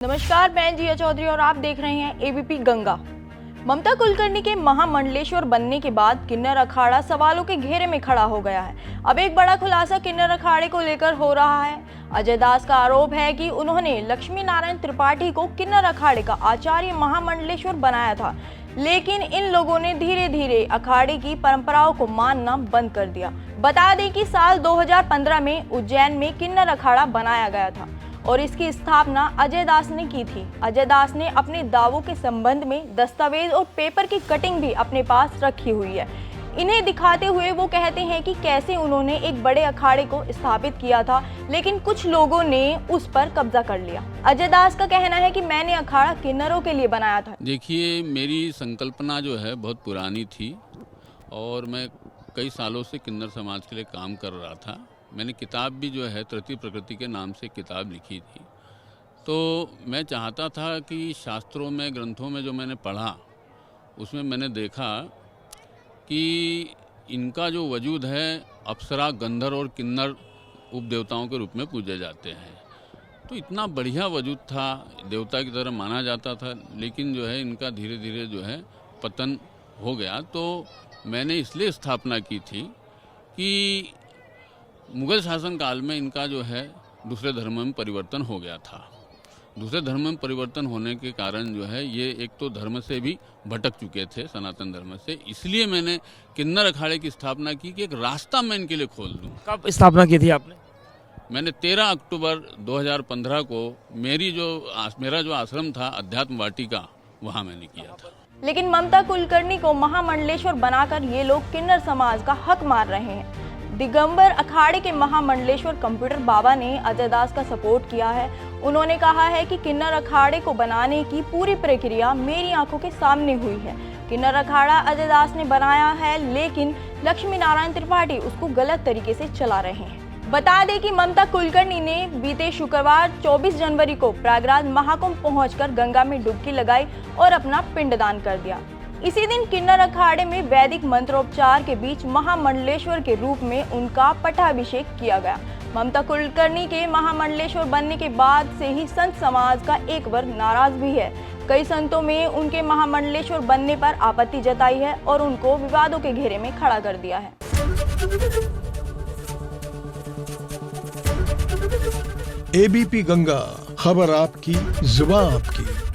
नमस्कार, मैं जिया चौधरी और आप देख रहे हैं एबीपी गंगा। ममता कुलकर्णी के महामंडलेश्वर बनने के बाद किन्नर अखाड़ा सवालों के घेरे में खड़ा हो गया है। अब एक बड़ा खुलासा किन्नर अखाड़े को लेकर हो रहा है। अजय दास का आरोप है कि उन्होंने लक्ष्मी नारायण त्रिपाठी को किन्नर अखाड़े का आचार्य महामंडलेश्वर बनाया था, लेकिन इन लोगों ने धीरे धीरे अखाड़े की परंपराओं को मानना बंद कर दिया। बता दें कि साल 2015 में उज्जैन में किन्नर अखाड़ा बनाया गया था और इसकी स्थापना अजय दास ने की थी। अजय दास ने अपने दावों के संबंध में दस्तावेज और पेपर की कटिंग भी अपने पास रखी हुई है। इन्हें दिखाते हुए वो कहते हैं कि कैसे उन्होंने एक बड़े अखाड़े को स्थापित किया था, लेकिन कुछ लोगों ने उस पर कब्जा कर लिया। अजय दास का कहना है कि मैंने अखाड़ा किन्नरों के लिए बनाया था। देखिए, मेरी संकल्पना जो है बहुत पुरानी थी और मैं कई सालों से किन्नर समाज के लिए काम कर रहा था। मैंने किताब भी जो है तृतीय प्रकृति के नाम से किताब लिखी थी। तो मैं चाहता था कि शास्त्रों में, ग्रंथों में जो मैंने पढ़ा, उसमें मैंने देखा कि इनका जो वजूद है अप्सरा, गंधर्व और किन्नर उपदेवताओं के रूप में पूजे जाते हैं। तो इतना बढ़िया वजूद था, देवता की तरह माना जाता था, लेकिन जो है इनका धीरे धीरे जो है पतन हो गया। तो मैंने इसलिए स्थापना की थी कि मुगल शासन काल में इनका जो है दूसरे धर्म में परिवर्तन हो गया था। दूसरे धर्म में परिवर्तन होने के कारण जो है ये एक तो धर्म से भी भटक चुके थे, सनातन धर्म से। इसलिए मैंने किन्नर अखाड़े की स्थापना की कि एक रास्ता मैं इनके लिए खोल दूं। कब स्थापना की थी आपने? मैंने 13 अक्टूबर 2015 को मेरा जो आश्रम था अध्यात्म वाटिका, वहाँ मैंने किया था। लेकिन ममता कुलकर्णी को महामंडलेश्वर बनाकर ये लोग किन्नर समाज का हक मार रहे हैं। दिगंबर अखाड़े के महामंडलेश्वर कंप्यूटर बाबा ने अजय दास का सपोर्ट किया है। उन्होंने कहा है कि किन्नर अखाड़े को बनाने की पूरी प्रक्रिया मेरी आंखों के सामने हुई है। किन्नर अखाड़ा अजय दास ने बनाया है, लेकिन लक्ष्मी नारायण त्रिपाठी उसको गलत तरीके से चला रहे हैं। बता दें कि ममता कुलकर्णी ने बीते शुक्रवार 24 जनवरी को प्रयागराज महाकुंभ पहुंचकर गंगा में डुबकी लगाई और अपना पिंडदान कर दिया। इसी दिन किन्नर अखाड़े में वैदिक मंत्रोपचार के बीच महामंडलेश्वर के रूप में उनका पट्टाभिषेक किया गया। ममता कुलकर्णी के महामंडलेश्वर बनने के बाद से ही संत समाज का एक वर्ग नाराज भी है। कई संतों में उनके महामंडलेश्वर बनने पर आपत्ति जताई है और उनको विवादों के घेरे में खड़ा कर दिया है। एबीपी गंगा, खबर आपकी, जुबान आपकी।